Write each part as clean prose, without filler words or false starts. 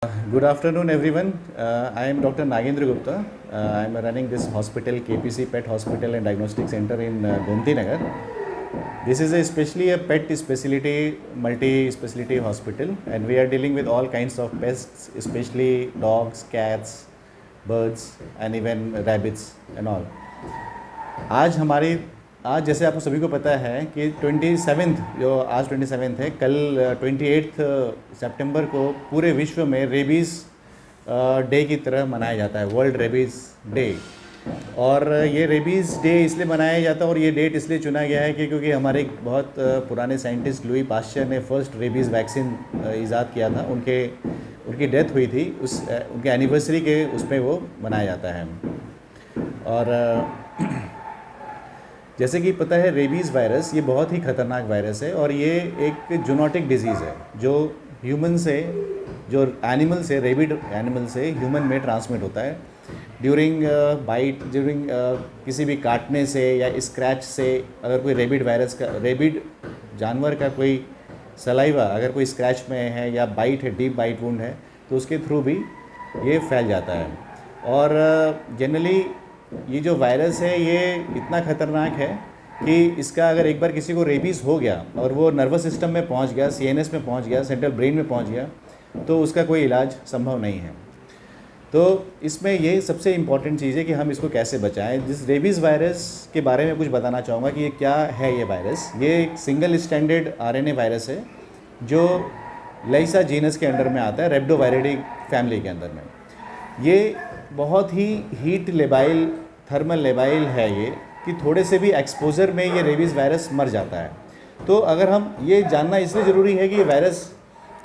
Good afternoon, everyone. I am Dr. Nagendra Gupta. I am running this hospital, KPC Pet Hospital and Diagnostic Center in Gomti Nagar. This is especially a pet specialty, multi-specialty hospital, and we are dealing with all kinds of pests, especially dogs, cats, birds, and even rabbits and all. आज जैसे आपको सभी को पता है कि 27 जो आज 27 है, कल 28 सितंबर को पूरे विश्व में रेबीज़ डे की तरह मनाया जाता है, वर्ल्ड रेबीज़ डे। और ये रेबीज़ डे इसलिए मनाया जाता है और ये डेट इसलिए चुना गया है कि क्योंकि हमारे एक बहुत पुराने साइंटिस्ट लुई पास्चर ने फर्स्ट रेबीज़ वैक्सीन ईजाद किया था। उनकी डेथ हुई थी, उनके एनिवर्सरी के उसमें वो मनाया जाता है। और जैसे कि पता है, रेबीज़ वायरस ये बहुत ही ख़तरनाक वायरस है और ये एक जूनोटिक डिजीज़ है जो एनिमल से रेबिड एनिमल से ह्यूमन में ट्रांसमिट होता है ड्यूरिंग बाइट, ड्यूरिंग किसी भी काटने से या स्क्रैच से। अगर कोई रेबिड जानवर का कोई सलाइवा अगर कोई स्क्रैच में है या बाइट है, डीप बाइट वुंड है, तो उसके थ्रू भी ये फैल जाता है। और जनरली ये जो वायरस है ये इतना ख़तरनाक है कि इसका अगर एक बार किसी को रेबीज़ हो गया और वो नर्वस सिस्टम में पहुंच गया, सीएनएस में पहुंच गया, सेंट्रल ब्रेन में पहुंच गया, तो उसका कोई इलाज संभव नहीं है। तो इसमें ये सबसे इम्पॉर्टेंट चीज़ है कि हम इसको कैसे बचाएं। जिस रेबीज़ वायरस के बारे में कुछ बताना चाहूँगा कि ये क्या है। ये वायरस ये एक सिंगल स्टैंडर्ड आरएनए वायरस है जो लाइसा जीनस के अंडर में आता है, रेप्डोवायरिडी फैमिली के अंदर में। ये बहुत ही हीट लेबाइल, थर्मल लेबाइल है ये, कि थोड़े से भी एक्सपोजर में ये रेबीज़ वायरस मर जाता है। तो अगर हम ये जानना इसलिए ज़रूरी है कि ये वायरस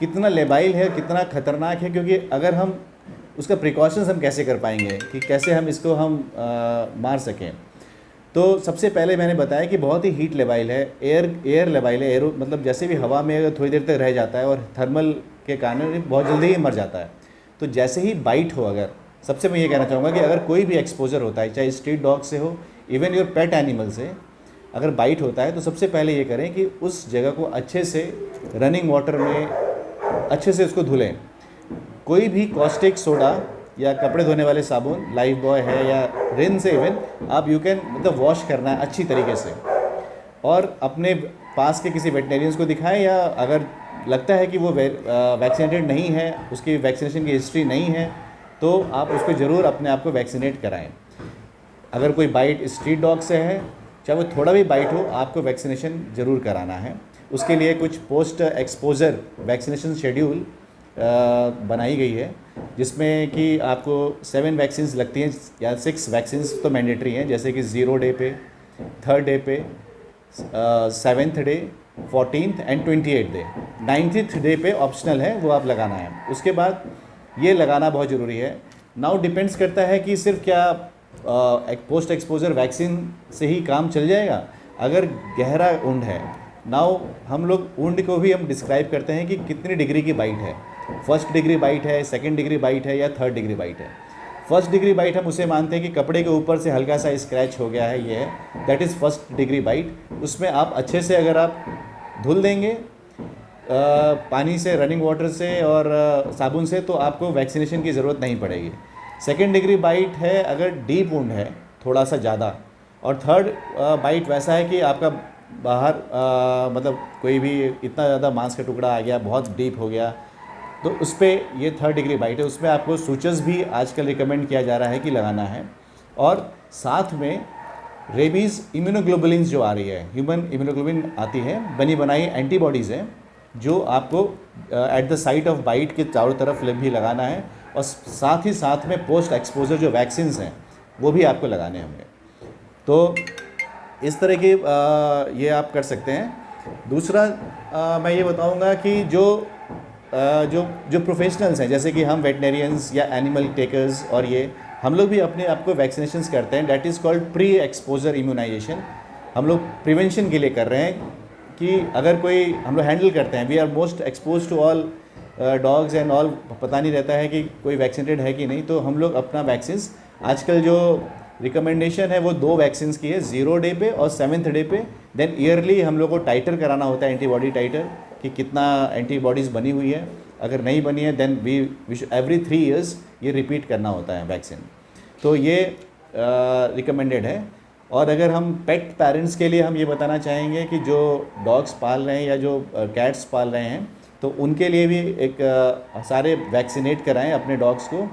कितना लेबाइल है, कितना ख़तरनाक है, क्योंकि अगर हम उसका प्रिकॉशंस हम कैसे कर पाएंगे कि कैसे हम इसको मार सकें। तो सबसे पहले मैंने बताया कि बहुत ही हीट लेबाइल है, एयर लेबाइल है। एयर मतलब जैसे भी हवा में अगर थोड़ी देर तक रह जाता है और थर्मल के कारण बहुत जल्दी ही मर जाता है। तो जैसे ही बाइट हो, अगर सबसे मैं ये कहना चाहूँगा कि अगर कोई भी एक्सपोजर होता है, चाहे स्ट्रीट डॉग से हो, इवन योर पेट एनिमल से अगर बाइट होता है, तो सबसे पहले ये करें कि उस जगह को अच्छे से रनिंग वाटर में अच्छे से उसको धुलें। कोई भी कॉस्टिक सोडा या कपड़े धोने वाले साबुन, लाइफ बॉय है या रिन से इवन आप मतलब वॉश करना है अच्छी तरीके से। और अपने पास के किसी वेटनेरियंस को दिखाएं, या अगर लगता है कि वो वैक्सीनेटेड नहीं है, उसकी वैक्सीनेशन की हिस्ट्री नहीं है, तो आप उसको ज़रूर अपने आप को वैक्सीनेट कराएं। अगर कोई बाइट स्ट्रीट डॉग से है, चाहे वो थोड़ा भी बाइट हो, आपको वैक्सीनेशन ज़रूर कराना है। उसके लिए कुछ पोस्ट एक्सपोजर वैक्सीनेशन शेड्यूल बनाई गई है, जिसमें कि आपको 7 वैक्सीन्स लगती हैं या 6 वैक्सीन्स तो मैंडेटरी हैं, जैसे कि 0 डे पे, 3rd डे पे, 7th day, 14th and 28th day. 9th day पे ऑप्शनल है, वो आप लगाना है। उसके बाद ये लगाना बहुत ज़रूरी है। नाउ डिपेंड्स करता है कि सिर्फ क्या पोस्ट एक्सपोजर वैक्सीन से ही काम चल जाएगा। अगर गहरा वुंड है, नाउ हम लोग वुंड को भी हम डिस्क्राइब करते हैं कि कितनी डिग्री की बाइट है। 1st डिग्री बाइट है, 2nd डिग्री बाइट है या 3rd डिग्री बाइट है। 1st डिग्री बाइट हम उसे मानते हैं कि कपड़े के ऊपर से हल्का सा स्क्रैच हो गया है, ये है, that is 1st degree bite. उसमें आप अच्छे से अगर आप धुल देंगे पानी से, रनिंग वाटर से और साबुन से, तो आपको वैक्सीनेशन की ज़रूरत नहीं पड़ेगी। 2nd डिग्री बाइट है अगर डीप वुंड है थोड़ा सा ज़्यादा, और 3rd बाइट वैसा है कि आपका बाहर मतलब कोई भी इतना ज़्यादा मांस का टुकड़ा आ गया, बहुत डीप हो गया, तो उस पर ये 3rd डिग्री बाइट है। उसमें आपको सूचर्स भी आजकल रिकमेंड किया जा रहा है कि लगाना है। और साथ में रेबीज़ इम्यूनोग्लोबुलिन्स जो आ रही है, ह्यूमन इम्यूनोग्लोबुलिन आती है, बनी बनाई एंटीबॉडीज़ हैं, जो आपको at the site of bite के चारों तरफ भी लगाना है। और साथ ही साथ में पोस्ट एक्सपोजर जो वैक्सीन्स हैं वो भी आपको लगाने होंगे। तो इस तरह के ये आप कर सकते हैं। दूसरा मैं ये बताऊंगा कि जो प्रोफेशनल्स हैं, जैसे कि हम वेटनेरियंस या एनिमल टेकर्स, और ये हम लोग भी अपने आप को वैक्सीनेशंस करते हैं, that is called pre exposure immunization. हम लोग प्रिवेंशन के लिए कर रहे हैं कि अगर कोई हम लोग हैंडल करते हैं, we are most expose to all dogs and all, पता नहीं रहता है कि कोई वैक्सीनेटेड है कि नहीं, तो हम लोग अपना वैक्सीन्स, आजकल जो रिकमेंडेशन है वो 2 वैक्सीन्स की है, 0 डे पे और 7th डे पे। देन ईयरली हम लोग को टाइटर कराना होता है, एंटीबॉडी टाइटर, कि कितना एंटीबॉडीज़ बनी हुई है। अगर नहीं बनी है देन वी एवरी 3 ईयर्स ये रिपीट करना होता है वैक्सीन। तो ये रिकमेंडेड है। और अगर हम पेट पेरेंट्स के लिए हम ये बताना चाहेंगे कि जो डॉग्स पाल रहे हैं या जो कैट्स पाल रहे हैं, तो उनके लिए भी एक सारे वैक्सीनेट कराएं अपने डॉग्स को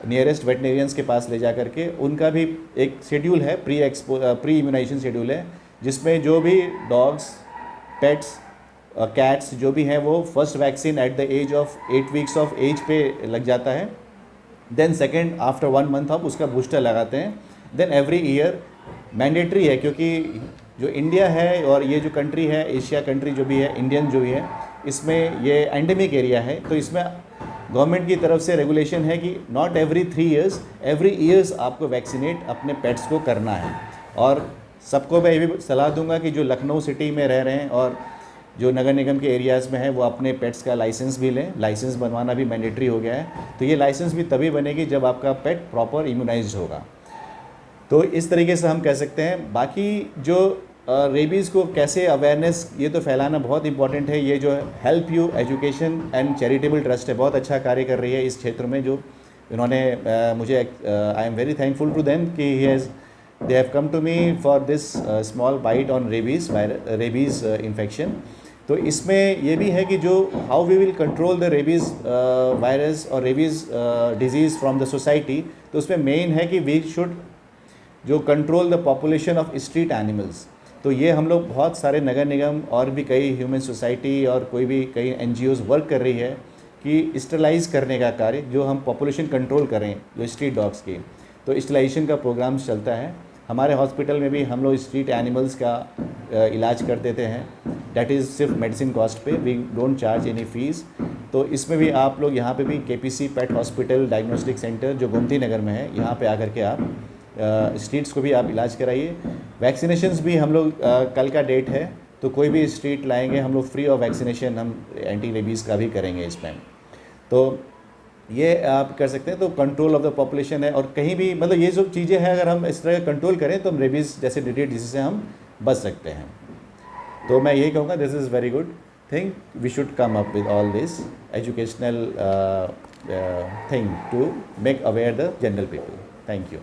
नियरेस्ट वेटनेरियंस के पास ले जा करके। उनका भी एक शेड्यूल है, प्री इम्यूनाइजेशन शेड्यूल है, जिसमें जो भी डॉग्स, पेट्स, कैट्स जो भी हैं वो first vaccine at the age of 8 weeks of age पे लग जाता है। देन सेकेंड आफ्टर 1 मंथ आप उसका बूस्टर लगाते हैं। देन एवरी ईयर मैंडेटरी है, क्योंकि जो इंडिया है और ये जो कंट्री है, एशिया कंट्री जो भी है, इंडियन जो भी है, इसमें ये एंडेमिक एरिया है, तो इसमें गवर्नमेंट की तरफ से रेगुलेशन है कि not every 3 years, every years आपको वैक्सीनेट अपने पेट्स को करना है। और सबको मैं ये भी सलाह दूंगा कि जो लखनऊ सिटी में रह रहे हैं और जो नगर निगम के एरियाज़ में है, वो अपने पेट्स का लाइसेंस भी लें। लाइसेंस बनवाना भी मैंडेटरी हो गया है। तो ये लाइसेंस भी तभी बनेगी जब आपका पेट प्रॉपर इम्यूनाइज्ड होगा। तो इस तरीके से हम कह सकते हैं। बाकी जो रेबीज़ को कैसे अवेयरनेस ये तो फैलाना बहुत इंपॉर्टेंट है। ये जो help you education and charitable trust है, बहुत अच्छा कार्य कर रही है इस क्षेत्र में। जो इन्होंने मुझे I am very thankful to them कि they have come to me for this small bite on rabies infection. तो इसमें ये भी है कि जो how we will control the rabies virus और rabies disease from the society. तो उसमें मेन है कि वी शुड जो control the population of street animals. तो ये हम लोग बहुत सारे नगर निगम और भी कई ह्यूमन सोसाइटी और कोई भी कई NGOs वर्क कर रही है कि स्टरलाइज करने का कार्य, जो हम पॉपुलेशन कंट्रोल करें जो स्ट्रीट डॉग्स की। तो स्टरलाइजेशन का प्रोग्राम चलता है। हमारे हॉस्पिटल में भी हम लोग स्ट्रीट एनिमल्स का इलाज कर देते हैं। डैट इज़ सिर्फ मेडिसिन कॉस्ट पे, we don't charge any fees. तो इसमें भी आप लोग यहाँ पे भी KPC pet hospital diagnostic centre जो गोमती नगर में है, यहाँ पे आकर के आप स्ट्रीट्स को भी आप इलाज कराइए। वैक्सीनेशंस भी हम लोग कल का डेट है, तो कोई भी स्ट्रीट लाएंगे हम लोग फ्री ऑफ वैक्सीनेशन हम एंटी रेबीज़ का भी करेंगे इसमें। तो ये आप कर सकते हैं। तो कंट्रोल ऑफ द पॉपुलेशन है। और कहीं भी मतलब ये सब चीज़ें हैं, अगर हम इस तरह कंट्रोल करें तो हम रेबीज़ जैसे डिजीज से हम बच सकते हैं। तो मैं यही कहूँगा, this is very good thing, we should come up with all this educational thing to make aware the general people. Thank you.